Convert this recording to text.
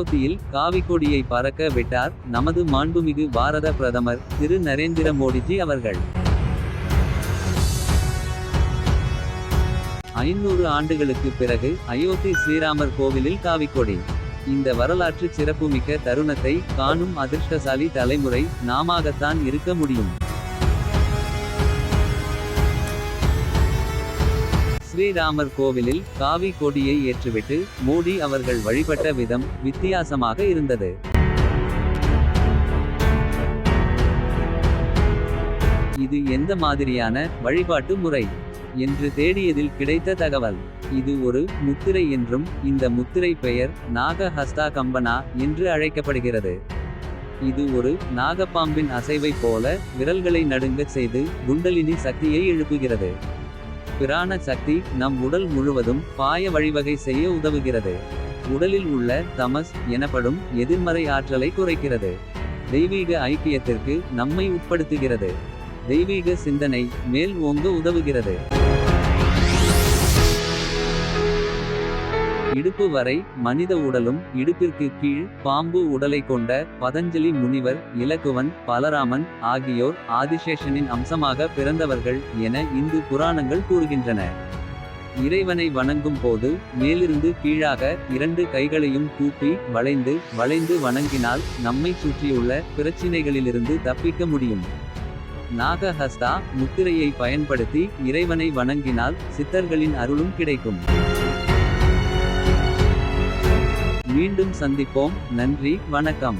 அயோத்தியில் காவிக்கொடியை பறக்க விட்டார் நமது மாண்புமிகு பாரத பிரதமர் திரு நரேந்திர மோடிஜி அவர்கள். 500 ஆண்டுகளுக்கு பிறகு அயோத்தி ஸ்ரீராமர் கோவிலில் காவிக்கொடி. இந்த வரலாற்று சிறப்புமிக்க தருணத்தை காணும் அதிர்ஷ்டசாலி தலைமுறை நாமாகத்தான் இருக்க முடியும். ஸ்ரீராமர் கோவிலில் காவி கொடியை ஏற்றுவிட்டு மோடி அவர்கள் வழிபட்ட விதம் வித்தியாசமாக இருந்தது. இது எந்த மாதிரியான வழிபாட்டு முறை என்று தேடியதில் கிடைத்த தகவல். இது ஒரு முத்திரை என்றும் இந்த முத்திரை பெயர் நாக ஹஸ்தா கம்பனா என்று அழைக்கப்படுகிறது. இது ஒரு நாகப்பாம்பின் அசைவை போல விரல்களை நடுங்கச் செய்து குண்டலினி சக்தியை எழுப்புகிறது. பிராண சக்தி நம் உடல் முழுவதும் பாய வழிவகை செய்ய உதவுகிறது. உடலில் உள்ள தமஸ் எனப்படும் எதிர்மறை ஆற்றலை குறைக்கிறது. தெய்வீக ஐக்கியத்திற்கு நம்மை உட்படுத்துகிறது. தெய்வீக சிந்தனை மேல் ஓங்க உதவுகிறது. இடுப்பு வரை மனித உடலும் இடுப்பிற்கு கீழ் பாம்பு உடலை கொண்ட பதஞ்சலி முனிவர், இலக்குவன், பலராமன் ஆகியோர் ஆதிசேஷனின் அம்சமாக பிறந்தவர்கள் என இந்து புராணங்கள் கூறுகின்றன. இறைவனை வணங்கும் போது மேலிருந்து கீழாக 2 கைகளையும் கூப்பி வளைந்து வளைந்து வணங்கினால் நம்மை சுற்றியுள்ள பிரச்சினைகளிலிருந்து தப்பிக்க முடியும். நாகஹஸ்தா முத்திரையை பயன்படுத்தி இறைவனை வணங்கினால் சித்தர்களின் அருளும் கிடைக்கும். மீண்டும் சந்திப்போம். நன்றி, வணக்கம்.